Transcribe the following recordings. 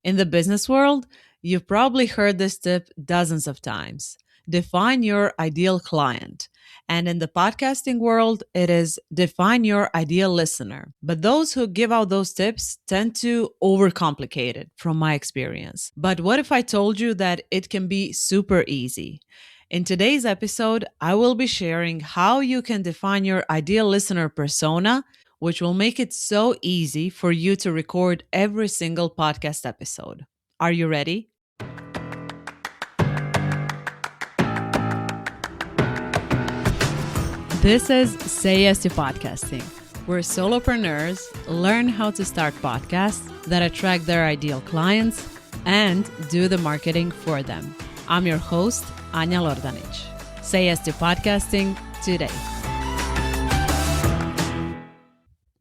In the business world, you've probably heard this tip dozens of times. Define your ideal client. And in the podcasting world, it is define your ideal listener. But those who give out those tips tend to overcomplicate it, from my experience. But what if I told you that it can be super easy? In today's episode, I will be sharing how you can define your ideal listener persona, which will make it so easy for you to record every single podcast episode. Are you ready? This is Say Yes to Podcasting, where solopreneurs learn how to start podcasts that attract their ideal clients and do the marketing for them. I'm your host, Anja Lordanic. Say Yes to Podcasting today.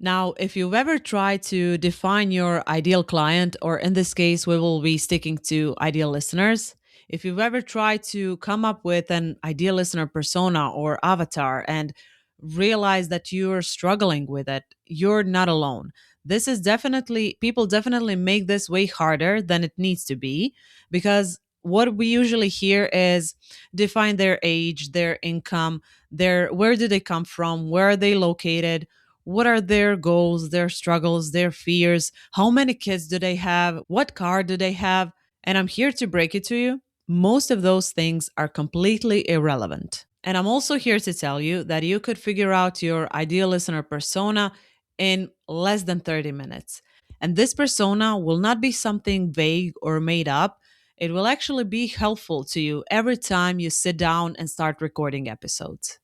Now, if you've ever tried to define your ideal client, or in this case, we will be sticking to ideal listeners. If you've ever tried to come up with an ideal listener persona or avatar and realize that you're struggling with it, you're not alone. People definitely make this way harder than it needs to be, because what we usually hear is define their age, their income, where do they come from, where are they located, what are their goals, their struggles, their fears? How many kids do they have? What car do they have? And I'm here to break it to you. Most of those things are completely irrelevant. And I'm also here to tell you that you could figure out your ideal listener persona in less than 30 minutes. And this persona will not be something vague or made up. It will actually be helpful to you every time you sit down and start recording episodes.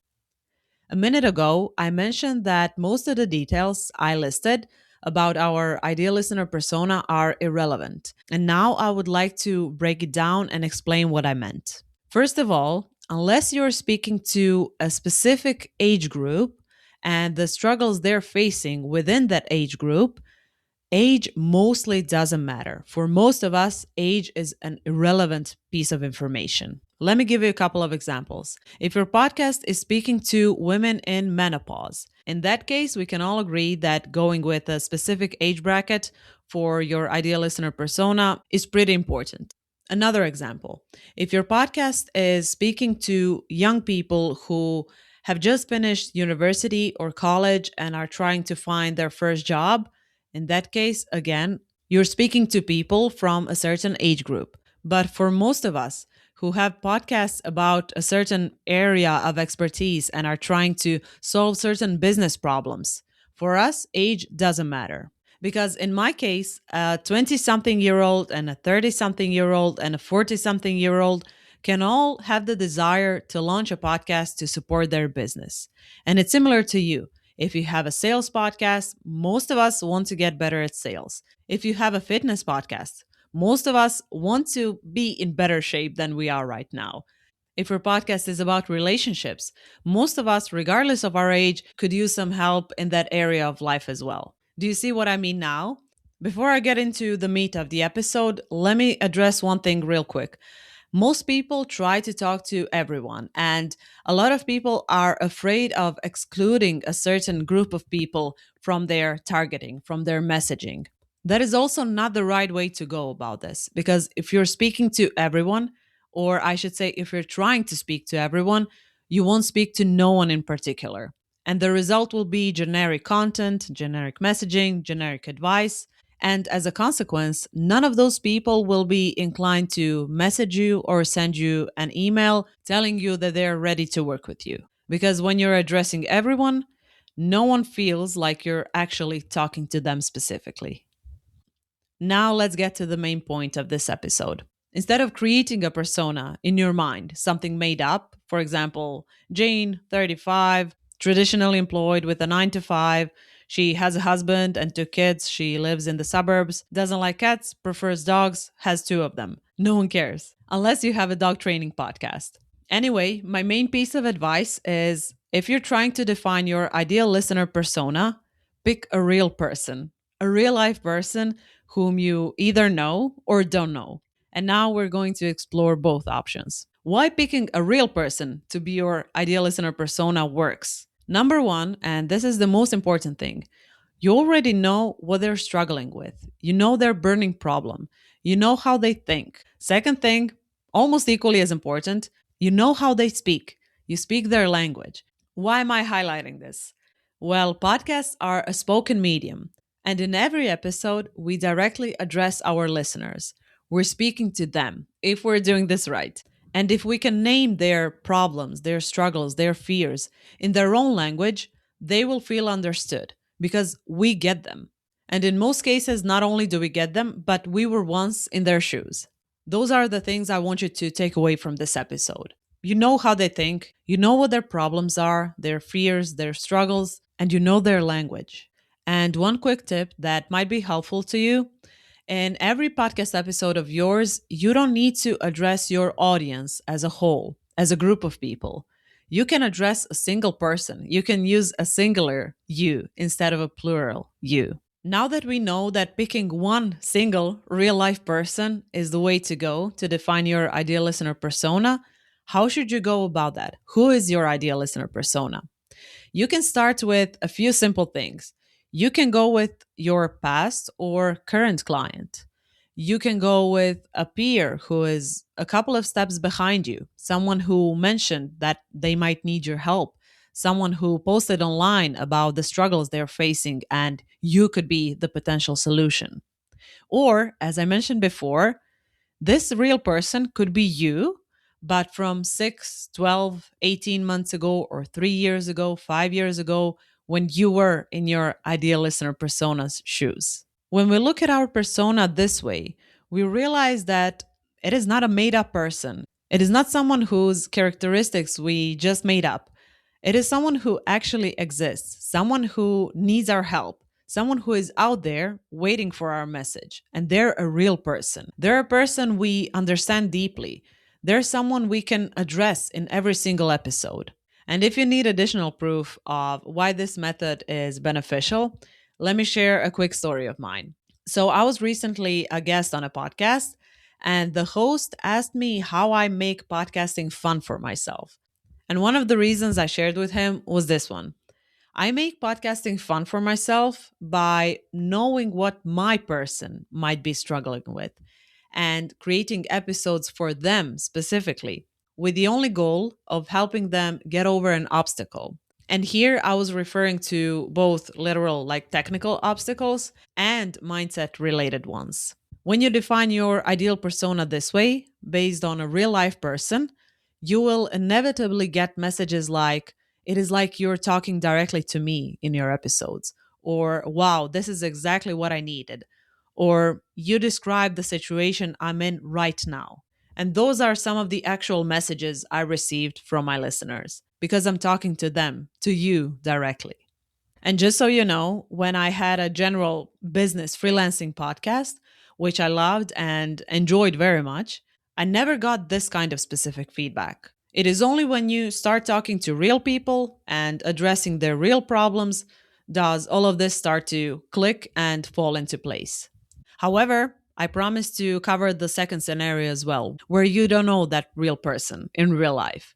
A minute ago, I mentioned that most of the details I listed about our ideal listener persona are irrelevant. And now I would like to break it down and explain what I meant. First of all, unless you're speaking to a specific age group and the struggles they're facing within that age group, age mostly doesn't matter. For most of us, age is an irrelevant piece of information. Let me give you a couple of examples. If your podcast is speaking to women in menopause, in that case, we can all agree that going with a specific age bracket for your ideal listener persona is pretty important. Another example, if your podcast is speaking to young people who have just finished university or college and are trying to find their first job, in that case, again, you're speaking to people from a certain age group. But for most of us who have podcasts about a certain area of expertise and are trying to solve certain business problems, for us, age doesn't matter. Because in my case, a 20-something-year-old and a 30-something-year-old and a 40-something-year-old can all have the desire to launch a podcast to support their business. And it's similar to you. If you have a sales podcast, most of us want to get better at sales. If you have a fitness podcast, most of us want to be in better shape than we are right now. If your podcast is about relationships, most of us, regardless of our age, could use some help in that area of life as well. Do you see what I mean now? Before I get into the meat of the episode, let me address one thing real quick. Most people try to talk to everyone, and a lot of people are afraid of excluding a certain group of people from their targeting, from their messaging. That is also not the right way to go about this, because if you're speaking to everyone, or I should say, if you're trying to speak to everyone, you won't speak to no one in particular. And the result will be generic content, generic messaging, generic advice. And as a consequence, none of those people will be inclined to message you or send you an email telling you that they're ready to work with you. Because when you're addressing everyone, no one feels like you're actually talking to them specifically. Now let's get to the main point of this episode. Instead of creating a persona in your mind, something made up, for example, Jane, 35, traditionally employed with a 9 to 5, she has a husband and 2 kids, she lives in the suburbs, doesn't like cats, prefers dogs, has 2 of them. No one cares, unless you have a dog training podcast. Anyway, my main piece of advice is if you're trying to define your ideal listener persona, pick a real person, a real life person whom you either know or don't know. And now we're going to explore both options. Why picking a real person to be your ideal listener persona works? Number one, and this is the most important thing, you already know what they're struggling with. You know their burning problem. you know how they think. Second thing, almost equally as important, you know how they speak. You speak their language. Why am I highlighting this? Well, podcasts are a spoken medium, and in every episode, we directly address our listeners. We're speaking to them if we're doing this right. And if we can name their problems, their struggles, their fears in their own language, they will feel understood because we get them. And in most cases, not only do we get them, but we were once in their shoes. Those are the things I want you to take away from this episode. You know how they think, you know what their problems are, their fears, their struggles, and you know their language. And one quick tip that might be helpful to you: in every podcast episode of yours, you don't need to address your audience as a whole, as a group of people. You can address a single person. You can use a singular you instead of a plural you. Now that we know that picking one single real life person is the way to go to define your ideal listener persona, how should you go about that? Who is your ideal listener persona? You can start with a few simple things. You can go with your past or current client. You can go with a peer who is a couple of steps behind you, someone who mentioned that they might need your help, someone who posted online about the struggles they're facing, and you could be the potential solution. Or, as I mentioned before, this real person could be you, but from 6, 12, 18 months ago, or 3 years ago, 5 years ago, when you were in your ideal listener persona's shoes. When we look at our persona this way, we realize that it is not a made up person. It is not someone whose characteristics we just made up. It is someone who actually exists, someone who needs our help, someone who is out there waiting for our message. And they're a real person. They're a person we understand deeply. They're someone we can address in every single episode. And if you need additional proof of why this method is beneficial, let me share a quick story of mine. So, I was recently a guest on a podcast, and the host asked me how I make podcasting fun for myself. And one of the reasons I shared with him was this one: I make podcasting fun for myself by knowing what my person might be struggling with and creating episodes for them specifically, with the only goal of helping them get over an obstacle. And here I was referring to both literal, like technical obstacles, and mindset related ones. When you define your ideal persona this way, based on a real life person, you will inevitably get messages like, "It is like you're talking directly to me in your episodes," or "Wow, this is exactly what I needed," or "You describe the situation I'm in right now." And those are some of the actual messages I received from my listeners because I'm talking to them, to you directly. And just so you know, when I had a general business freelancing podcast, which I loved and enjoyed very much, I never got this kind of specific feedback. It is only when you start talking to real people and addressing their real problems does all of this start to click and fall into place. However, I promise to cover the second scenario as well, where you don't know that real person in real life.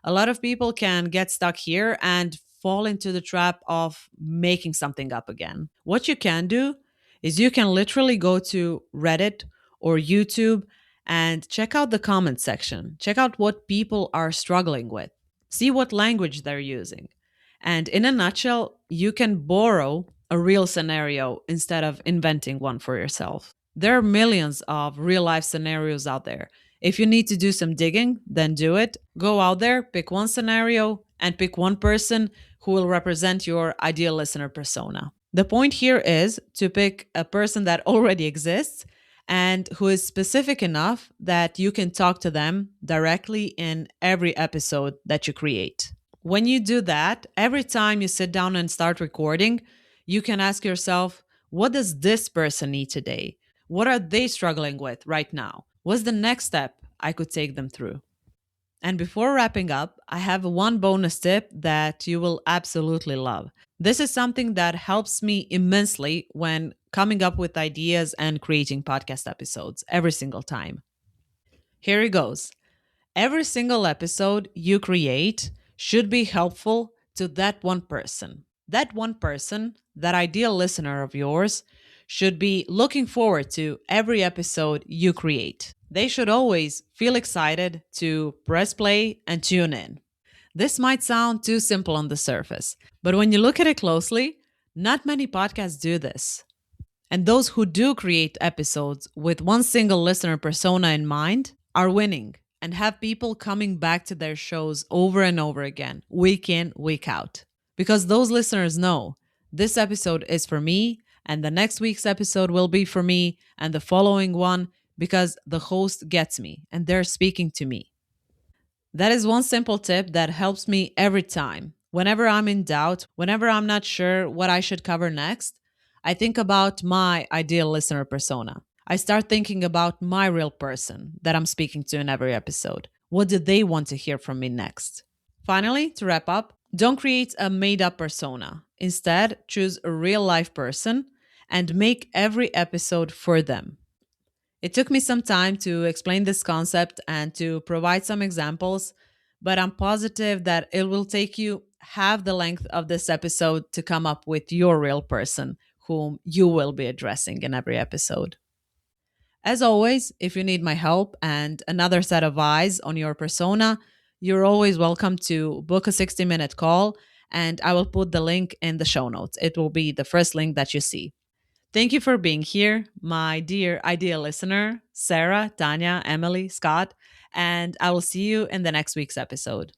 A lot of people can get stuck here and fall into the trap of making something up again. What you can do is you can literally go to Reddit or YouTube and check out the comment section. Check out what people are struggling with. See what language they're using. And in a nutshell, you can borrow a real scenario instead of inventing one for yourself. There are millions of real life scenarios out there. If you need to do some digging, then do it. Go out there, pick one scenario, and pick one person who will represent your ideal listener persona. The point here is to pick a person that already exists and who is specific enough that you can talk to them directly in every episode that you create. When you do that, every time you sit down and start recording, you can ask yourself, what does this person need today? What are they struggling with right now? What's the next step I could take them through? And before wrapping up, I have one bonus tip that you will absolutely love. This is something that helps me immensely when coming up with ideas and creating podcast episodes every single time. Here it goes. Every single episode you create should be helpful to that one person. That one person, that ideal listener of yours, should be looking forward to every episode you create. They should always feel excited to press play and tune in. This might sound too simple on the surface, but when you look at it closely, not many podcasts do this. And those who do create episodes with one single listener persona in mind are winning and have people coming back to their shows over and over again, week in, week out. Because those listeners know this episode is for me, and the next week's episode will be for me, and the following one because the host gets me and they're speaking to me. That is one simple tip that helps me every time. Whenever I'm in doubt, whenever I'm not sure what I should cover next, I think about my ideal listener persona. I start thinking about my real person that I'm speaking to in every episode. What do they want to hear from me next? Finally, to wrap up, don't create a made up persona. Instead, choose a real life person and make every episode for them. It took me some time to explain this concept and to provide some examples, but I'm positive that it will take you half the length of this episode to come up with your real person whom you will be addressing in every episode. As always, if you need my help and another set of eyes on your persona, you're always welcome to book a 60-minute call, and I will put the link in the show notes. It will be the first link that you see. Thank you for being here, my dear ideal listener, Sarah, Tanya, Emily, Scott, and I will see you in the next week's episode.